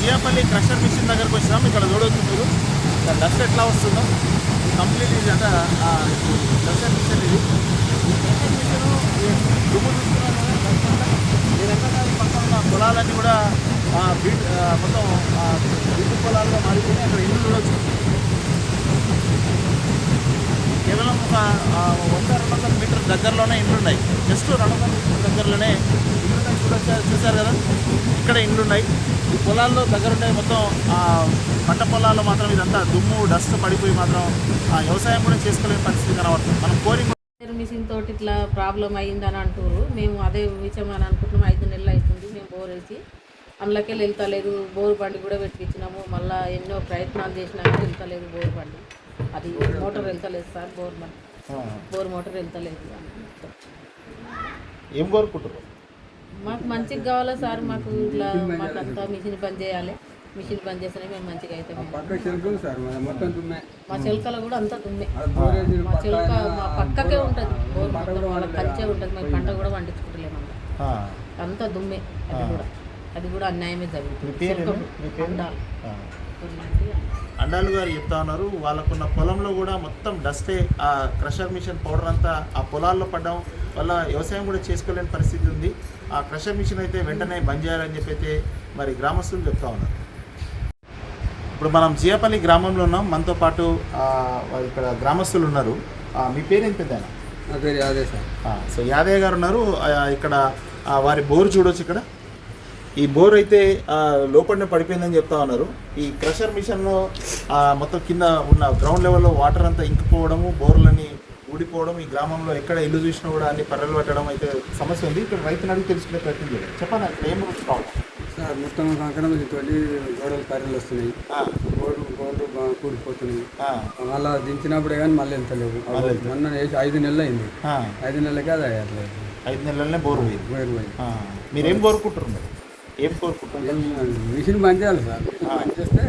Jiyapalli crusher machine దగ్గరకు వచ్చినాం. ఇక్కడ చూడవచ్చు మీరు డస్ట్ ఎట్లా వస్తుందో. కంప్లీట్ ఇది అంతా క్రషర్ మిషన్. ఇది క్రషర్ మిషన్ దుమ్ము చూస్తున్నాను. దీనికంటే పక్కన పొలాలన్నీ కూడా మొత్తం బీటు పొలాల్లో మారిపోయి అక్కడ ఇల్లు చూడవచ్చు. కేవలం ఒక 100-200 మీటర్ దగ్గరలోనే ఇండ్లు ఉన్నాయి. జస్ట్ 200 మీటర్ దగ్గరలోనే ఇండ్లు ఉన్నాయి. చూసారు కదా, ఇక్కడ ఇండ్లు ఉన్నాయి. ఈ పొలాల్లో దగ్గరుండే మొత్తం పంట పొలాల్లో మాత్రం ఇదంతా దుమ్ము డస్ట్ పడిపోయి మాత్రం వ్యవసాయం కూడా చేసుకోలేని పరిస్థితి కనబడుతుంది. మనం కోరింగ్ మిషన్ తోటి ఇట్లా ప్రాబ్లం అయ్యిందని అంటారు. మేము అదే విషయం అని అనుకుంటున్నాం. 5 నెలలు అవుతుంది మేము బోర్ వేసి, అందులోకి వెళ్తలేదు. బోర్ బండి కూడా పెట్టించినాము. మళ్ళీ ఎన్నో ప్రయత్నాలు చేసినా కానీ వెళ్తలేదు బోర్ బండి. అది మోటార్ వెళ్తలేదు సార్, బోర్ మోటార్ వెళ్తలేదు. ఏం కోరుకుంటారు? మాకు మంచిగా కావాలా సార్. మాకు ఇట్లా మాకు అంతా మిషన్ బంద్ చేయాలి. మిషన్ బంద్ చేస్తేనే మేము మంచిగా అవుతాం. మా చిలకలు కూడా అంతా దుమ్మే. మా చిలక మా పక్కకే ఉంటుంది బోర్, మొత్తం వాళ్ళకి కంచే ఉంటుంది. మేము పంట కూడా పండించుకుంటలేము. అంతా దుమ్మే. అది కూడా అన్యాయమే జరుగుతుంది. అండాలు గారు చెప్తా ఉన్నారు, వాళ్ళకున్న పొలంలో కూడా మొత్తం డస్టే. ఆ క్రషర్ మిషన్ పౌడర్ అంతా ఆ పొలాల్లో పడడం వల్ల వ్యవసాయం కూడా చేసుకోలేని పరిస్థితి ఉంది. ఆ క్రషర్ మిషన్ అయితే వెంటనే బంద్ చేయాలని చెప్పి అయితే మరి గ్రామస్తులు చెప్తా ఉన్నారు. ఇప్పుడు మనం జియాపల్లి గ్రామంలో ఉన్నాం. మనతో పాటు ఇక్కడ గ్రామస్తులు ఉన్నారు. మీ పేరేం పెద్ద? నా పేరు యాదయ్య సార్. సో యాదయ్య గారు ఉన్నారు. ఇక్కడ వారి బోర్ చూడవచ్చు. ఇక్కడ ఈ బోర్ అయితే లోపలనే పడిపోయిందని చెప్తా ఉన్నారు. ఈ క్రషర్ మిషన్లో మొత్తం కింద ఉన్న గ్రౌండ్ లెవెల్లో వాటర్ అంతా ఇంకిపోవడము, బోర్లని ఊడిపోవడం, ఈ గ్రామంలో ఎక్కడ ఇల్లు చూసినా కూడా అన్ని పర్రెలు పట్టడం అయితే సమస్య ఉంది. ఇక్కడ రైతుని అడిగి తెలుసుకునే ప్రయత్నం చేయాలి. చెప్పండి, అక్కడ ఏం ప్రాబ్లం సార్? మొత్తం కంకణం తోటి గోడలు కర్రలు వస్తున్నాయి, గోడలు కూడిపోతున్నాయి. మళ్ళీ దించినప్పుడే కానీ మళ్ళీ వెళ్తలేవు. మొన్న 5 నెలలు అయింది. 5 నెలలకే అది అయ్యట్లేదు. 5 నెలలనే బోర్ పోయింది. మీరేం కోరుకుంటారు? మరి ఏం కోరుకుంటారు? మిషన్ బంద్ చేయాలి సార్. బంద్ చేస్తే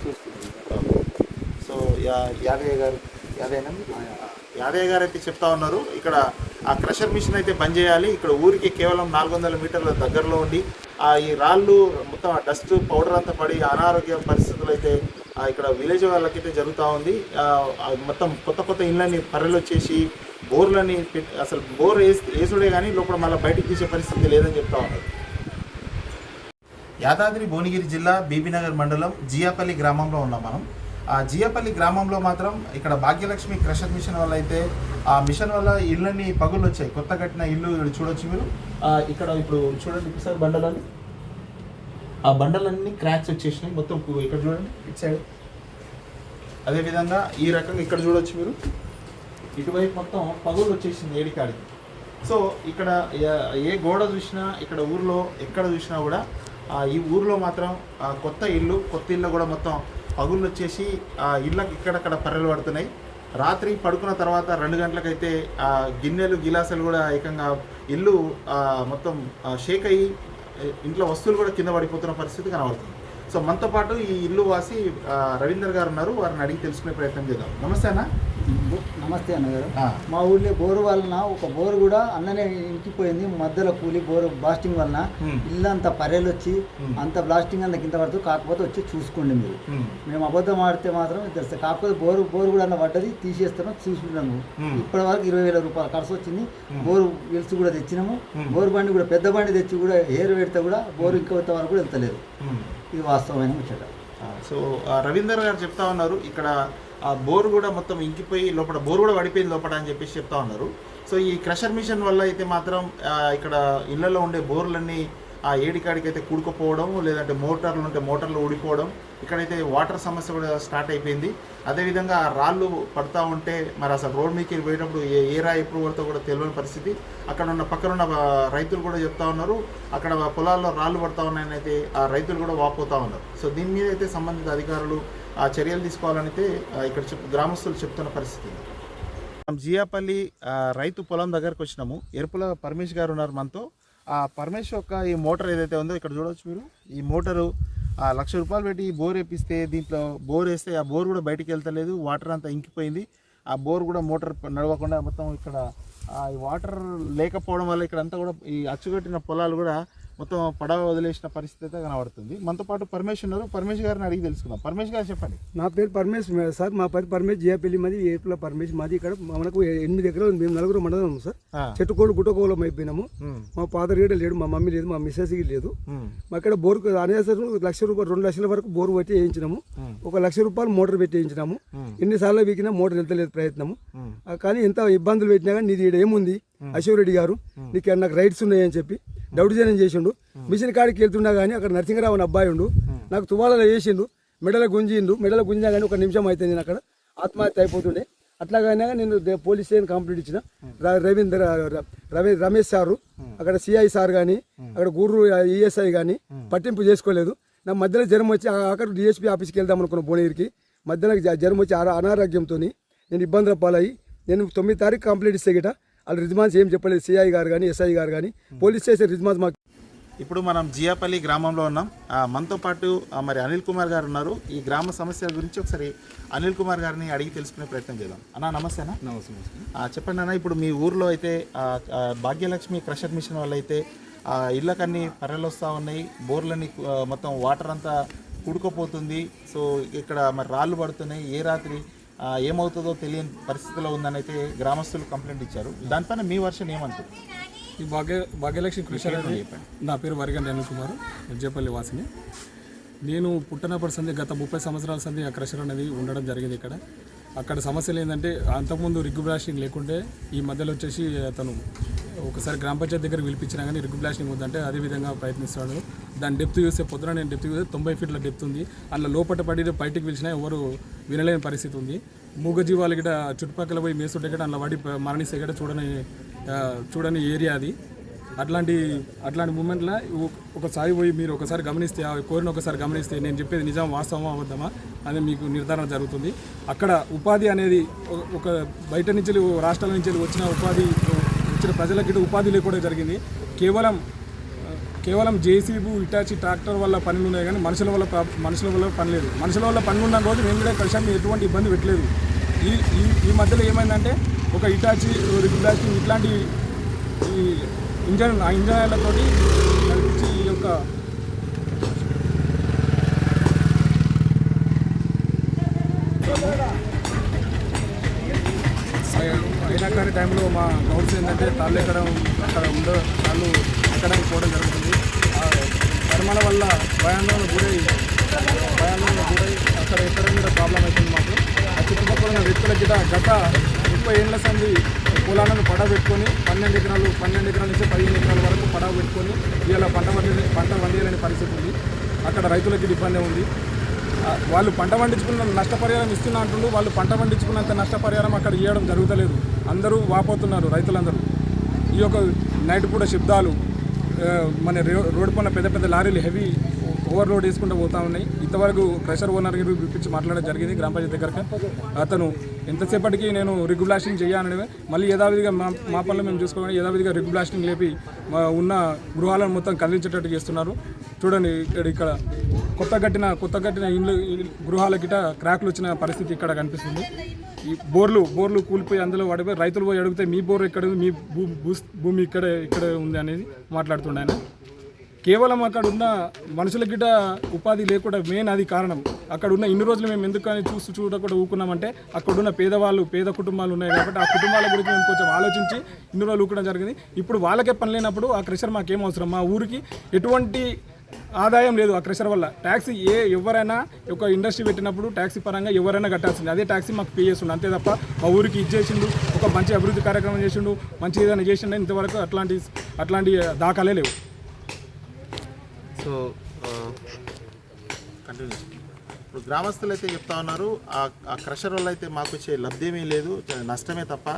చూసుకుంటాం. సో యాదయ్య గారు అయితే చెప్తా ఉన్నారు, ఇక్కడ ఆ క్రషర్ మిషన్ అయితే బంద్ చేయాలి. ఇక్కడ ఊరికి కేవలం 400 మీటర్ల దగ్గరలో ఉండి ఈ రాళ్ళు మొత్తం డస్ట్ పౌడర్ అంతా పడి అనారోగ్య పరిస్థితులు అయితే ఇక్కడ విలేజ్ వాళ్ళకైతే జరుగుతూ ఉంది. మొత్తం కొత్త ఇళ్ళని పర్రెలు వచ్చేసి బోర్లని అసలు బోర్ వేసుడే కానీ లోపల మళ్ళీ బయటకు తీసే పరిస్థితి లేదని చెప్తా ఉన్నారు. యాదాద్రి భువనగిరి జిల్లా బీబీనగర్ మండలం జియాపల్లి గ్రామంలో ఉన్నాం మనం. ఆ జియాపల్లి గ్రామంలో మాత్రం ఇక్కడ భాగ్యలక్ష్మి క్రషర్ మిషన్ వల్ల అయితే ఆ మిషన్ వల్ల ఇళ్ళని పగుళ్ళు వచ్చాయి. కొత్త కట్టిన ఇల్లు చూడొచ్చు మీరు. ఇక్కడ ఇప్పుడు చూడండి సార్, బండలని ఆ బండలన్నీ క్రాక్స్ వచ్చేసినాయి మొత్తం. ఇక్కడ చూడండి ఇటు సైడ్. అదేవిధంగా ఈ రకంగా ఇక్కడ చూడొచ్చు మీరు, ఇటువైపు మొత్తం పగుళ్ళు వచ్చేసింది ఏడికాడికి. సో ఇక్కడ ఏ గోడ చూసినా, ఇక్కడ ఊర్లో ఎక్కడ చూసినా కూడా ఈ ఊర్లో మాత్రం కొత్త ఇల్లు కూడా మొత్తం పగుళ్ళు వచ్చేసి ఇళ్ళకి ఇక్కడక్కడ పర్రెలు పడుతున్నాయి. రాత్రి పడుకున్న తర్వాత 2 గంటలకైతే గిన్నెలు గిలాసులు కూడా ఏకంగా ఇల్లు మొత్తం షేక్ అయ్యి ఇంట్లో వస్తువులు కూడా కింద పడిపోతున్న పరిస్థితి కనబడుతుంది. సో మనతో పాటు ఈ ఇల్లు వాసి రవీందర్ గారు ఉన్నారు. వారిని అడిగి తెలుసుకునే ప్రయత్నం చేద్దాం. నమస్తే అన్న. నమస్తే అన్నగారు. మా ఊళ్ళో బోరు వలన ఒక బోరు కూడా అన్ననే ఇంకిపోయింది. మధ్యలో కూలి బోరు బ్లాస్టింగ్ వలన ఇల్లు అంతా పర్రెలు వచ్చి అంత బ్లాస్టింగ్ అంత కింద పడుతుంది. కాకపోతే వచ్చి చూసుకోండి మీరు. మేము అబద్ధం ఆడితే మాత్రం తెలుస్తుంది. కాకపోతే బోరు కూడా అన్న పడ్డది, తీసేస్తున్నాం, చూసుకుంటాము. ఇప్పటి వరకు 20,000 రూపాయలు ఖర్చు వచ్చింది. బోరు వెలుసు కూడా తెచ్చినాము. బోరు బండి కూడా పెద్ద బండి తెచ్చి కూడా ఏరు పెడితే కూడా బోరు ఇంకొంత వరకు కూడా వెళ్తలేదు. ఇది వాస్తవమైన ముచ్చట. సో రవీందర్ గారు చెప్తా ఉన్నారు, ఇక్కడ ఆ బోర్ కూడా మొత్తం ఇంకిపోయి లోపల బోర్ కూడా పడిపోయింది లోపల అని చెప్పేసి చెప్తా ఉన్నారు. సో ఈ క్రషర్ మిషన్ వల్ల అయితే మాత్రం ఇక్కడ ఇళ్లలో ఉండే బోర్లన్నీ ఆ ఏడికాడికి అయితే కూడుకుపోవడం, లేదంటే మోటార్లు ఉంటే మోటార్లు ఊడిపోవడం, ఇక్కడైతే వాటర్ సమస్య కూడా స్టార్ట్ అయిపోయింది. అదేవిధంగా రాళ్ళు పడుతూ ఉంటే మరి అసలు రోడ్ మీదకి పోయేటప్పుడు ఏ రా ఎప్పుడు పడితే కూడా తెలియని పరిస్థితి. అక్కడ ఉన్న పక్కనున్న రైతులు కూడా చెప్తా ఉన్నారు, అక్కడ పొలాల్లో రాళ్ళు పడుతూ ఉన్నాయని అయితే ఆ రైతులు కూడా వాపోతూ ఉన్నారు. సో దీని మీద అయితే సంబంధిత అధికారులు చర్యలు తీసుకోవాలని అయితే ఇక్కడ గ్రామస్తులు చెప్తున్న పరిస్థితి. జియాపల్లి రైతు పొలం దగ్గరకు వచ్చినాము. ఎరుపుల పరమేష్ గారు ఉన్నారు మనతో. ఆ పరమేష్ యొక్క ఈ మోటార్ ఏదైతే ఉందో ఇక్కడ చూడవచ్చు మీరు. ఈ మోటారు 1,00,000 రూపాయలు పెట్టి బోర్ వేపిస్తే దీంట్లో బోర్ వేస్తే ఆ బోర్ కూడా బయటికి వెళ్తలేదు. వాటర్ అంతా ఇంకిపోయింది. ఆ బోర్ కూడా మోటార్ నడవకుండా మొత్తం ఇక్కడ ఈ వాటర్ లేకపోవడం వల్ల ఇక్కడంతా కూడా ఈ అచ్చుకట్టిన పొలాలు కూడా మొత్తం పడవ వదిలేసిన పరిస్థితి అయితే కనబడుతుంది. మనతో పాటు పరమేష్ ఉన్నారు. పరమేష్ గారిని అడిగి తెలుసుకుందాం. పరమేష్ గారు చెప్పండి. నా పేరు పరమేష్ సార్. మా పేరు పరమేష్, జియాపల్లి మాది, ఏపుల పరమేష్ మాది. ఇక్కడ మనకు 8 ఎకరాలు, మేము 4 మండలం ఉన్నాం సార్. చెట్టుకోడు గుట్టకోలం అయిపోయినాము. మా ఫాదర్ కూడా లేడు, మా మమ్మీ లేదు, మా మిస్సెస్ లేదు. మా ఇక్కడ బోర్ అనేసరి ₹1,00,000 2 లక్షల వరకు బోర్ పెట్టి వేయించినాము. ₹1,00,000 మోటార్ పెట్టి వేయించినాము. ఎన్నిసార్లు వీకినా మోటార్ వెళ్తలేదు ప్రయత్నము. కానీ ఎంత ఇబ్బందులు పెట్టినా కానీ నీది ఇక్కడ ఏముంది అశోక్ రెడ్డి గారు, నీకు నాకు రైట్స్ ఉన్నాయని చెప్పి దౌర్జన్యం చేసిండు. మిషన్ కాడికి వెళ్తున్నా కానీ అక్కడ నరసింహరావు అని అబ్బాయి ఉండు, నాకు తువాలలో వేసిండు, మెడల గుంజినా కానీ 1 నిమిషం అయితే నేను అక్కడ ఆత్మహత్య అయిపోతుండే. అట్లాగైనా నేను పోలీస్ స్టేషన్ కంప్లీట్ ఇచ్చిన. రమేష్ సారు, అక్కడ సిఐ సార్ కానీ, అక్కడ గుర్రు ఈఎస్ఐ కానీ పట్టింపు చేసుకోలేదు. నా మధ్యలో జ్వరం వచ్చి అక్కడ డిఎస్పీ ఆఫీస్కి వెళ్దాం అనుకున్న భువనగిరికి. మధ్యలో జ్వరం వచ్చి అనారోగ్యంతో నేను ఇబ్బందుల పాలయ్యి నేను 9 తారీఖు కంప్లీట్ ఇస్తే గిట వాళ్ళు రిజ్మాన్స్ ఏం చెప్పలేదు. సిఐ గారు కానీ, ఎస్ఐ గారు కానీ, పోలీస్ స్టేషన్ రిజ్మాన్స్ మాకు. ఇప్పుడు మనం జియాపల్లి గ్రామంలో ఉన్నాం. మనతో పాటు మరి అనిల్ కుమార్ గారు ఉన్నారు. ఈ గ్రామ సమస్యల గురించి ఒకసారి అనిల్ కుమార్ గారిని అడిగి తెలుసుకునే ప్రయత్నం చేద్దాం. అన్నా నమస్తే అన్న. నమస్తే. చెప్పండి అన్న, ఇప్పుడు మీ ఊర్లో అయితే భాగ్యలక్ష్మి క్రషర్ మిషన్ వల్ల అయితే ఇళ్ళకన్నీ పర్రెలు వస్తూ ఉన్నాయి, బోర్లని మొత్తం వాటర్ అంతా కూడుకుపోతుంది. సో ఇక్కడ మరి రాళ్ళు పడుతున్నాయి, ఏ రాత్రి ఏమవుతుందో తెలియని పరిస్థితిలో ఉందని అయితే గ్రామస్తులు కంప్లైంట్ ఇచ్చారు. దానిపైన మీ వర్షన్ ఏమంటారు? ఈ భాగ్యలక్ష్మి కృషి నా పేరు వరిగండి అనిల్ కుమార్, ఎజ్జేపల్లి వాసిని. నేను పుట్టినప్పటి సంది గత 30 సంవత్సరాల సంది ఆ క్రషర్ అనేది ఉండడం జరిగింది ఇక్కడ. అక్కడ సమస్యలు ఏంటంటే అంతకుముందు రిగ్గు బ్లాస్టింగ్ లేకుంటే ఈ మధ్యలో వచ్చేసి అతను ఒకసారి గ్రామ పంచాయతీ దగ్గర పిలిపించినా కానీ రిగ్గు బ్లాస్టింగ్ వద్దంటే అదే విధంగా ప్రయత్నిస్తున్నాడు. దాని డెప్త్ చూస్తే పొద్దున నేను డెప్త్ చూస్తే 90 ఫీట్ల డెప్త్ ఉంది. అందులో లోపల పడి బయటికి పిలిచినా ఎవరు వినలేని పరిస్థితి ఉంది. మూగజీవాలు గిట చుట్టుపక్కల పోయి మేస్తుంటే కూడా అందులో పడి మరణిస్తే కూడా చూడని ఏరియా అది. అట్లాంటి మూమెంట్లో ఒకసారి పోయి మీరు ఒకసారి గమనిస్తే, కోరిన ఒకసారి గమనిస్తే నేను చెప్పేది నిజం వాస్తవమా అబద్ధమా అని మీకు నిర్ధారణ జరుగుతుంది. అక్కడ ఉపాధి అనేది ఒక బయట నుంచి రాష్ట్రాల నుంచి వచ్చిన ప్రజలకి ఉపాధి లేకుండా జరిగింది. కేవలం జేసీబీ, ఇటాచి, ట్రాక్టర్ వల్ల పనులు ఉన్నాయి కానీ మనుషుల వల్ల పని లేదు. మనుషుల వల్ల పని ఉన్న రోజు మేము కూడా కలిసి ఎటువంటి ఇబ్బంది పెట్టలేదు. ఈ మధ్యలో ఏమైందంటే ఒక ఇటాచి, రిగ్ బ్లాస్టింగ్ ఇట్లాంటి ఈ ఇంజనీర్లతోటి నడిపించి ఈ యొక్క అయినా కానీ టైంలో మా గౌడ్స్ ఏంటంటే తాళ్ళు ఎక్కడం అక్కడ తాళ్ళు ఎక్కడానికి పోవడం జరుగుతుంది. కర్మల వల్ల భయాందోళన గురై అక్కడ ఎక్కడం కూడా ప్రాబ్లం అవుతుంది మాకు. ఆ చుట్టుపక్కల ఉన్న వ్యక్తుల గిట గత 30 ఏళ్ల సంది పొలాలను పడవ పెట్టుకొని 12 ఎకరాల నుంచి 15 ఎకరాల వరకు పడవ పెట్టుకొని ఇవాళ పంట వండియాలనే పరిస్థితి ఉంది. అక్కడ రైతులకి ఇబ్బంది ఉంది. వాళ్ళు పంట పండించుకున్న నష్టపరిహారం ఇస్తున్నా అంటుండ్రు. వాళ్ళు పంట పండించుకున్నంత నష్టపరిహారం అక్కడ ఇవ్వడం జరుగుతలేదు. అందరూ వాపోతున్నారు రైతులందరూ. ఈ యొక్క నైట్ పూట శబ్దాలు, మన రోడ్డు పైన పెద్ద లారీలు హెవీ ఓవర్లోడ్ వేసుకుంటూ పోతా ఉన్నాయి. ఇంతవరకు క్రషర్ ఓనర్ పిలిపించి మాట్లాడడం జరిగింది గ్రామ పంచాయతీ దగ్గరకు. అతను ఎంతసేపటికి నేను రిగ్ బ్లాస్టింగ్ చేయాలని మళ్ళీ యథావిధిగా మా పనులు మేము చూసుకోవాలి, యథావిధిగా రిగ్ బ్లాస్టింగ్ లేపి ఉన్న గృహాలను మొత్తం కదిలించేటట్టు చేస్తున్నారు. చూడండి ఇక్కడ కొత్త కట్టిన ఇండ్లు గృహాల గిట క్రాక్లు వచ్చిన పరిస్థితి ఇక్కడ కనిపిస్తుంది. ఈ బోర్లు కూలిపోయి అందులో పడిపోయి రైతులు పోయి అడిగితే మీ బోర్ ఎక్కడ ఉంది, మీ భూమి ఇక్కడ ఉంది అనేది మాట్లాడుతుండే ఆయన. కేవలం అక్కడ ఉన్న మనుషుల గిట ఉపాధి లేకుండా మెయిన్ అది కారణం. అక్కడ ఉన్న ఇన్ని రోజులు మేము ఎందుకని చూడకుండా ఊకున్నామంటే అక్కడున్న పేద కుటుంబాలు ఉన్నాయి కాబట్టి ఆ కుటుంబాల గురించి మేము కొంచెం ఆలోచించి ఇన్ని రోజులు ఊకడం జరిగింది. ఇప్పుడు వాళ్ళకే పని లేనప్పుడు ఆ క్రషర్ మాకేం అవసరం? మా ఊరికి ఎటువంటి ఆదాయం లేదు ఆ క్రషర్ వల్ల. ట్యాక్సీ ఎవరైనా ఒక ఇండస్ట్రీ పెట్టినప్పుడు ట్యాక్సీ పరంగా ఎవరైనా కట్టాల్సింది, అదే ట్యాక్సీ మాకు పే చేస్తుండే. అంతే తప్ప మా ఊరికి ఇచ్చేసిండు, ఒక మంచి అభివృద్ధి కార్యక్రమం చేసిండు, మంచి ఏదైనా చేసిండు ఇంతవరకు అట్లాంటి దాఖలే లేవు. So continue. ఇప్పుడు గ్రామస్తులు అయితే చెప్తా ఉన్నారు ఆ క్రషర్ వల్ల అయితే మాకు వచ్చే లబ్ధి ఏమీ లేదు, నష్టమే తప్ప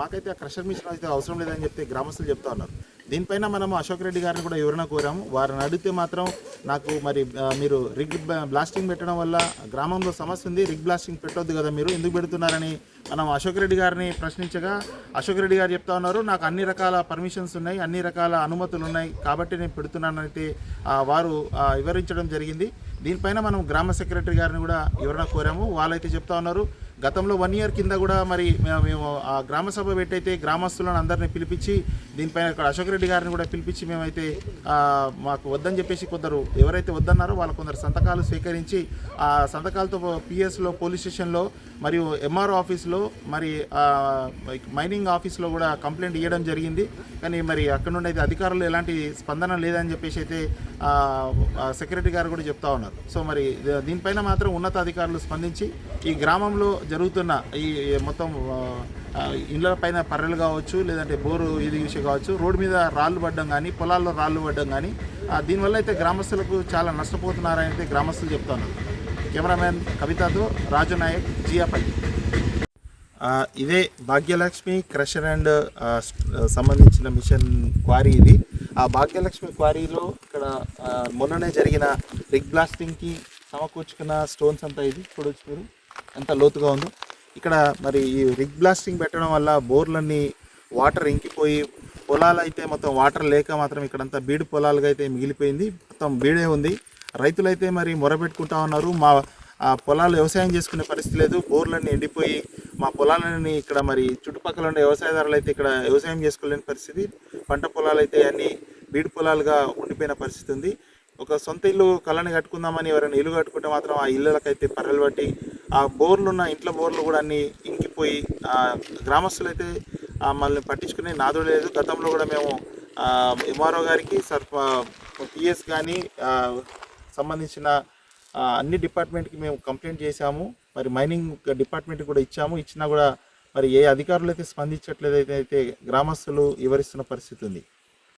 మాకైతే ఆ క్రషర్ మిషన్ అయితే అవసరం లేదని చెప్తే గ్రామస్తులు చెప్తా ఉన్నారు. దీనిపైన మనము అశోక్ రెడ్డి గారిని కూడా వివరణ కోరాము. వారిని అడిగితే మాత్రం నాకు మరి మీరు రిగ్ బ్లాస్టింగ్ పెట్టడం వల్ల గ్రామంలో సమస్య ఉంది, రిగ్ బ్లాస్టింగ్ పెట్టొద్దు కదా మీరు ఎందుకు పెడుతున్నారని మనం అశోక్ రెడ్డి గారిని ప్రశ్నించగా అశోక్ రెడ్డి గారు చెప్తా ఉన్నారు, నాకు అన్ని రకాల పర్మిషన్స్ ఉన్నాయి, అన్ని రకాల అనుమతులు ఉన్నాయి కాబట్టి నేను పెడుతున్నానైతే వారు వివరించడం జరిగింది. దీనిపైన మనం గ్రామ సెక్రటరీ గారిని కూడా వివరణ కోరాము. వాళ్ళైతే చెప్తా ఉన్నారు గతంలో 1 ఇయర్ కింద కూడా మరి మేము ఆ గ్రామ సభ పెట్టయితే గ్రామస్తులను అందరినీ పిలిపించి దీనిపైన ఇక్కడ అశోక్ రెడ్డి గారిని కూడా పిలిపించి మేమైతే మాకు వద్దని చెప్పేసి కొందరు ఎవరైతే వద్దన్నారో వాళ్ళ కొందరు సంతకాలు స్వీకరించి ఆ సంతకాలతో పిఎస్లో పోలీస్ స్టేషన్లో మరియు ఎంఆర్ఓ ఆఫీస్లో మరి మైనింగ్ ఆఫీస్లో కూడా కంప్లైంట్ ఇవ్వడం జరిగింది. కానీ మరి అక్కడ నుండి అయితే అధికారులు ఎలాంటి స్పందన లేదని చెప్పేసి అయితే సెక్రటరీ గారు కూడా చెప్తా ఉన్నారు. సో మరి దీనిపైన మాత్రం ఉన్నతాధికారులు స్పందించి ఈ గ్రామంలో జరుగుతున్న ఈ మొత్తం ఇళ్ళ పైన పర్రెలు కావచ్చు, లేదంటే బోరు ఇది విషయం కావచ్చు, రోడ్డు మీద రాళ్ళు పడడం కానీ, పొలాల్లో రాళ్ళు పడడం కానీ, దీనివల్ల అయితే గ్రామస్తులకు చాలా నష్టపోతున్నారని అయితే గ్రామస్తులు చెప్తున్నారు. కెమెరామ్యాన్ కవితతో రాజు నాయక్, జియాపల్లి. ఇదే భాగ్యలక్ష్మి క్రషర్ అండ్ సంబంధించిన మిషన్ క్వారీ ఇది. ఆ భాగ్యలక్ష్మి క్వారీలో ఇక్కడ మొన్ననే జరిగిన రిగ్ బ్లాస్టింగ్కి సమకూర్చుకున్న స్టోన్స్ అంతా ఇది చూడవచ్చు మీరు ఎంత లోతుగా ఉందో. ఇక్కడ మరి ఈ రిగ్ బ్లాస్టింగ్ పెట్టడం వల్ల బోర్లన్నీ వాటర్ ఇంకిపోయి పొలాలు అయితే మొత్తం వాటర్ లేక మాత్రం ఇక్కడంతా బీడు పొలాలుగా అయితే మిగిలిపోయింది. మొత్తం బీడే ఉంది. రైతులైతే మరి మొరబెట్టుకుంటా ఉన్నారు. మా పొలాలు వ్యవసాయం చేసుకునే పరిస్థితి లేదు, బోర్లన్నీ ఎండిపోయి మా పొలాలని ఇక్కడ మరి చుట్టుపక్కల ఉండే వ్యవసాయదారులు అయితే ఇక్కడ వ్యవసాయం చేసుకోలేని పరిస్థితి. పంట పొలాలు అయితే అన్ని బీడు పొలాలుగా ఉండిపోయిన పరిస్థితి ఉంది. ఒక సొంత ఇల్లు కళ్ళని కట్టుకుందామని ఎవరైనా ఇల్లు కట్టుకుంటే మాత్రం ఆ ఇళ్ళకైతే పర్రెలు పట్టి ఆ బోర్లు ఉన్న ఇంట్లో బోర్లు కూడా అన్నీ ఇంకిపోయి గ్రామస్తులు అయితే మళ్ళీ పట్టించుకునే నాదుడు లేదు. గతంలో కూడా మేము ఎంఆర్ఓ గారికి పిఎస్ కానీ సంబంధించిన అన్ని డిపార్ట్మెంట్కి మేము కంప్లైంట్ చేశాము. మరి మైనింగ్ డిపార్ట్మెంట్కి కూడా ఇచ్చినా కూడా మరి ఏ అధికారులు అయితే స్పందించట్లేదు అయితే గ్రామస్తులు వివరిస్తున్న పరిస్థితి ఉంది.